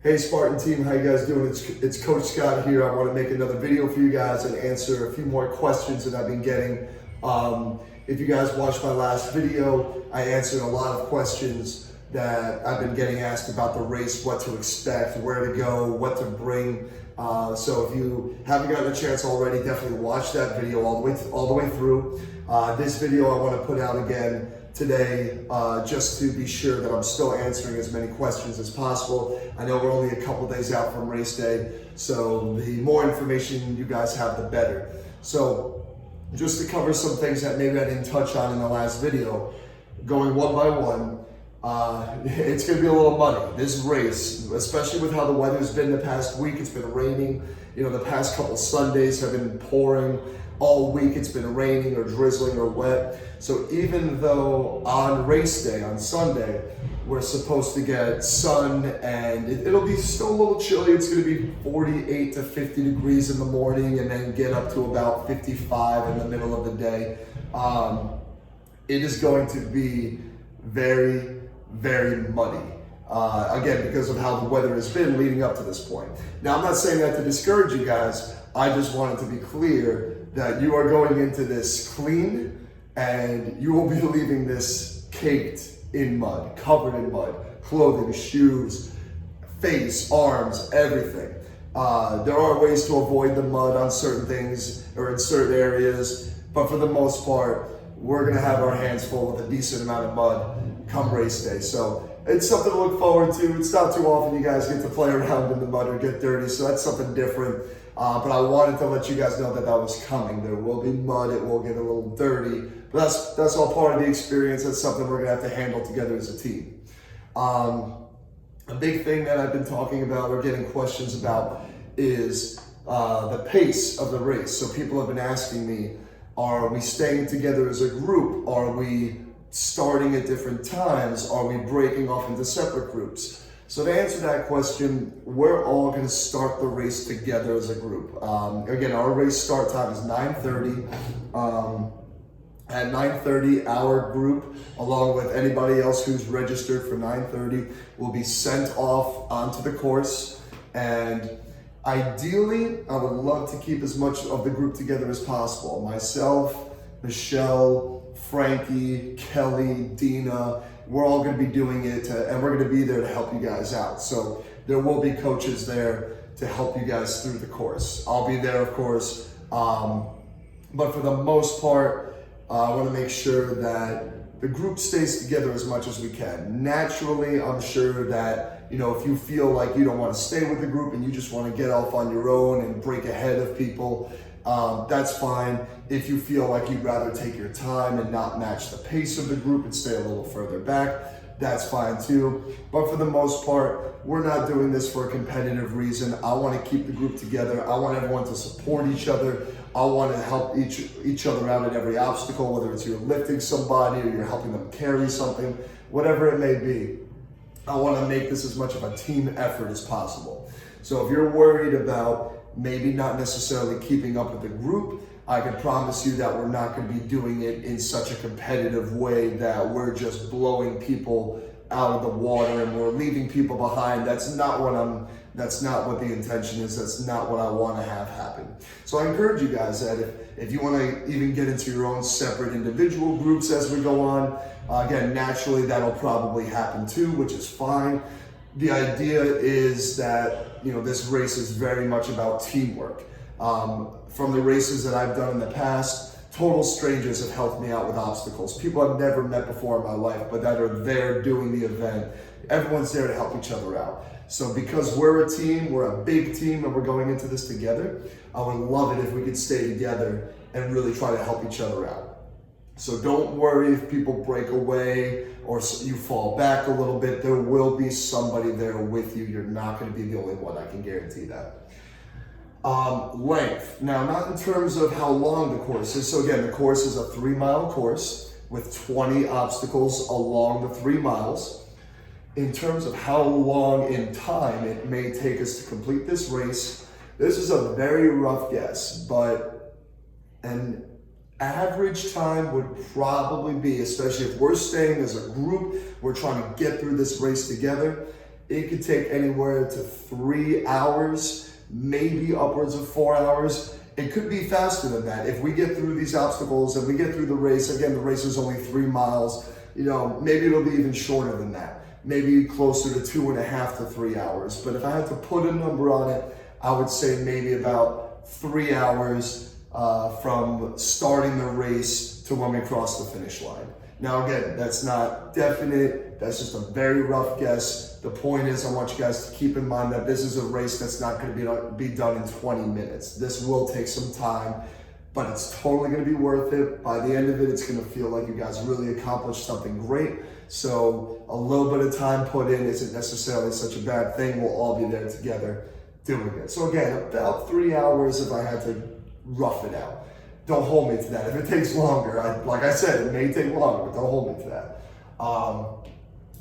Hey Spartan team, how you guys doing? It's Coach Scott here. I want to make another video for you guys and answer a few more questions that I've been getting. If you guys watched my last video, I answered a lot of questions that I've been getting asked about the race, what to expect, where to go, what to bring. So if you haven't gotten a chance already, definitely watch that video all the way through. This video I want to put out again today, just to be sure that I'm still answering as many questions as possible. I know we're only a couple days out from race day, so the more information you guys have, the better. So just to cover some things that maybe I didn't touch on in the last video, going one by one, it's gonna be a little muddy. This race, especially with how the weather's been the past week, it's been raining. You know, the past couple Sundays have been pouring. All week it's been raining or drizzling or wet. So even though on race day, on Sunday, we're supposed to get sun and it'll be still a little chilly. It's gonna be 48 to 50 degrees in the morning and then get up to about 55 in the middle of the day. It is going to be very, very muddy. Again, because of how the weather has been leading up to this point. Now, I'm not saying that to discourage you guys. I just wanted to be clear that you are going into this clean and you will be leaving this caked in mud, covered in mud, clothing, shoes, face, arms, everything. There are ways to avoid the mud on certain things or in certain areas, but for the most part, we're gonna have our hands full with a decent amount of mud come race day. So it's something to look forward to. It's not too often you guys get to play around in the mud or get dirty, so that's something different. But I wanted to let you guys know that that was coming. There will be mud, it will get a little dirty, but that's all part of the experience. That's something we're gonna have to handle together as a team. A big thing that I've been talking about or getting questions about is the pace of the race. So people have been asking me, are we staying together as a group? Are we starting at different times? Are we breaking off into separate groups? So to answer that question, we're all going to start the race together as a group. Again, our race start time is 9:30. At 9:30, our group, along with anybody else who's registered for 9:30, will be sent off onto the course. And ideally, I would love to keep as much of the group together as possible. Myself, Michelle, Frankie, Kelly, Dina, we're all going to be doing it and we're going to be there to help you guys out. So there will be coaches there to help you guys through the course. I'll be there, of course. But for the most part, I want to make sure that the group stays together as much as we can. Naturally, I'm sure that, you know, if you feel like you don't want to stay with the group and you just want to get off on your own and break ahead of people, that's fine. If you feel like you'd rather take your time and not match the pace of the group and stay a little further back, that's fine too. But for the most part, we're not doing this for a competitive reason. I want to keep the group together. I want everyone to support each other. I want to help each other out at every obstacle, whether it's you're lifting somebody or you're helping them carry something, whatever it may be. I want to make this as much of a team effort as possible. So if you're worried about maybe not necessarily keeping up with the group, I can promise you that we're not going to be doing it in such a competitive way that we're just blowing people out of the water and we're leaving people behind. That's not what the intention is. That's not what I want to have happen. So I encourage you guys that if you want to even get into your own separate individual groups as we go on, again, naturally that'll probably happen too, which is fine. The idea is that, you know, this race is very much about teamwork. From the races that I've done in the past, total strangers have helped me out with obstacles. People I've never met before in my life, but that are there doing the event. Everyone's there to help each other out. So because we're a team, we're a big team, and we're going into this together, I would love it if we could stay together and really try to help each other out. So don't worry if people break away or you fall back a little bit. There will be somebody there with you. You're not going to be the only one. I can guarantee that. Length. Now, not in terms of how long the course is. So again, the course is a 3-mile course with 20 obstacles along the 3 miles. In terms of how long in time it may take us to complete this race, this is a very rough guess, but an average time would probably be, especially if we're staying as a group, we're trying to get through this race together, It could take anywhere to 3 hours, maybe upwards of 4 hours. It could be faster than that. If we get through these obstacles and we get through the race, again, the race is only 3 miles, maybe it'll be even shorter than that. Maybe closer to 2.5 to 3 hours. But if I had to put a number on it, I would say maybe about 3 hours from starting the race to when we cross the finish line. Now again, that's not definite, that's just a very rough guess. The point is I want you guys to keep in mind that this is a race that's not going to be done in 20 minutes. This will take some time, but it's totally going to be worth it. By the end of it, it's going to feel like you guys really accomplished something great. So a little bit of time put in isn't necessarily such a bad thing. We'll all be there together doing it. So again, about 3 hours if I had to rough it out. Don't hold me to that. If it takes longer, like I said, it may take longer, but don't hold me to that.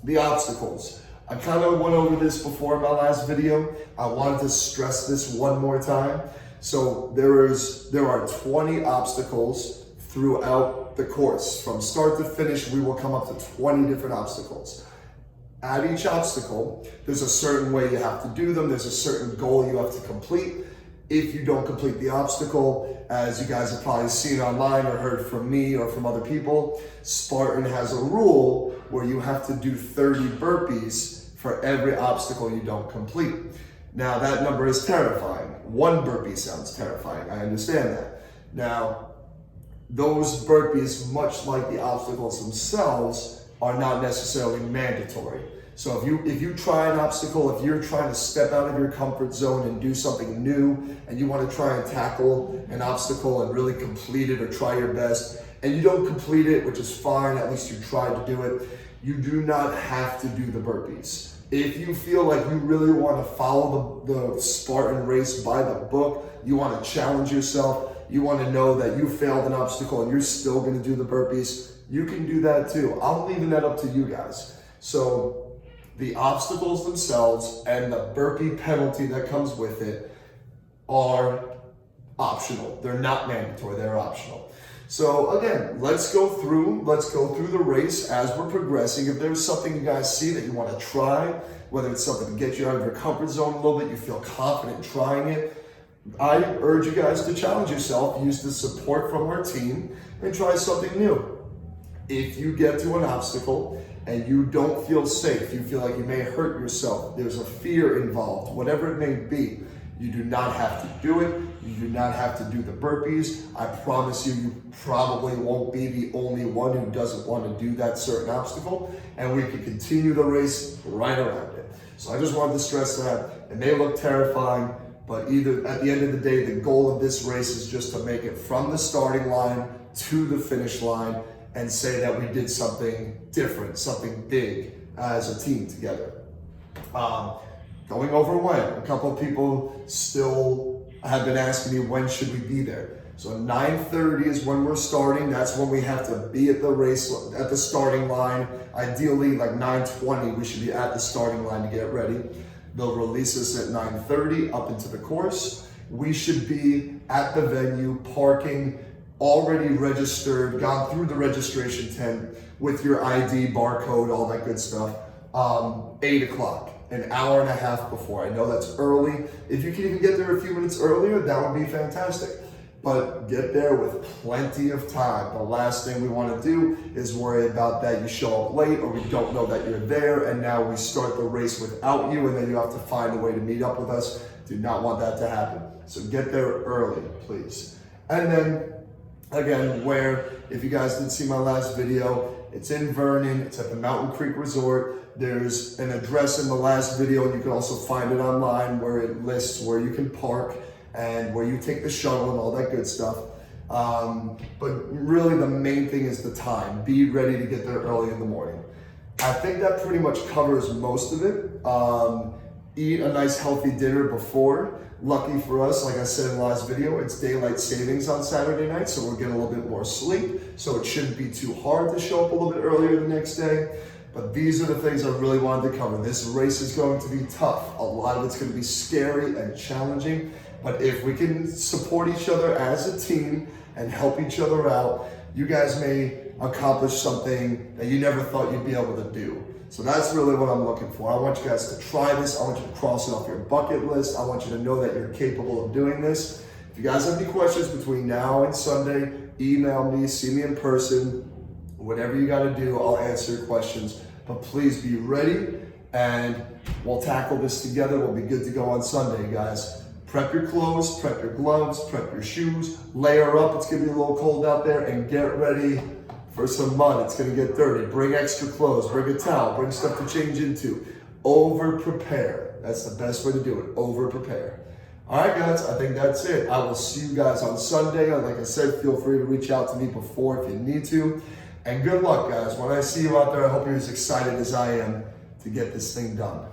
The obstacles. I kind of went over this before in my last video. I wanted to stress this one more time. So there are 20 obstacles throughout the course. From start to finish, we will come up to 20 different obstacles. At each obstacle, there's a certain way you have to do them. There's a certain goal you have to complete. If you don't complete the obstacle, as you guys have probably seen online or heard from me or from other people, Spartan has a rule where you have to do 30 burpees for every obstacle you don't complete. Now that number is terrifying. One burpee sounds terrifying, I understand that. Now, those burpees, much like the obstacles themselves, are not necessarily mandatory. So if you try an obstacle, if you're trying to step out of your comfort zone and do something new, and you want to try and tackle an obstacle and really complete it or try your best, and you don't complete it, which is fine, at least you tried to do it, you do not have to do the burpees. If you feel like you really want to follow the Spartan race by the book, you want to challenge yourself, you want to know that you failed an obstacle and you're still going to do the burpees, you can do that too. I'm leaving that up to you guys. So the obstacles themselves and the burpee penalty that comes with it are optional. They're not mandatory, they're optional. So again, let's go through the race as we're progressing. If there's something you guys see that you want to try, whether it's something to get you out of your comfort zone a little bit, you feel confident trying it, I urge you guys to challenge yourself, use the support from our team, and try something new. If you get to an obstacle and you don't feel safe, you feel like you may hurt yourself, there's a fear involved, whatever it may be, you do not have to do it. You do not have to do the burpees. I promise you, you probably won't be the only one who doesn't want to do that certain obstacle, and we can continue the race right around it. So I just wanted to stress that. It may look terrifying, but either at the end of the day, the goal of this race is just to make it from the starting line to the finish line and say that we did something different, something big as a team together. Going over when, a couple of people still have been asking me when should we be there. So 9:30 is when we're starting. That's when we have to be at the race, at the starting line. Ideally, like 9:20, we should be at the starting line to get ready. They'll release us at 9:30 up into the course. We should be at the venue, parking, already registered, gone through the registration tent with your ID, barcode, all that good stuff. 8 o'clock. An hour and a half before. I know that's early. If you can even get there a few minutes earlier, that would be fantastic. But get there with plenty of time. The last thing we want to do is worry about that you show up late or we don't know that you're there and now we start the race without you and then you have to find a way to meet up with us. Do not want that to happen. So get there early, please. And then, again, if you guys didn't see my last video, it's in Vernon, it's at the Mountain Creek Resort. There's an address in the last video, and you can also find it online where it lists where you can park and where you take the shuttle and all that good stuff. But really the main thing is the time. Be ready to get there early in the morning. I think that pretty much covers most of it. Eat a nice healthy dinner before. Lucky for us, like I said in the last video, it's daylight savings on Saturday night, so we're getting a little bit more sleep, so it shouldn't be too hard to show up a little bit earlier the next day. But these are the things I really wanted to cover. This race is going to be tough. A lot of it's going to be scary and challenging, but if we can support each other as a team and help each other out, you guys may accomplish something that you never thought you'd be able to do. So that's really what I'm looking for. I want you guys to try this. I want you to cross it off your bucket list. I want you to know that you're capable of doing this. If you guys have any questions between now and Sunday, email me, see me in person, whatever you got to do, I'll answer your questions. But please be ready and we'll tackle this together. We'll be good to go on Sunday, guys. Prep your clothes, prep your gloves, prep your shoes, layer up. It's gonna be a little cold out there, and get ready for some mud. It's gonna get dirty. Bring extra clothes, bring a towel, bring stuff to change into. Over prepare. That's the best way to do it. Over prepare. All right, guys, I think that's it. I will see you guys on Sunday. Like I said, feel free to reach out to me before if you need to. And good luck, guys. When I see you out there, I hope you're as excited as I am to get this thing done.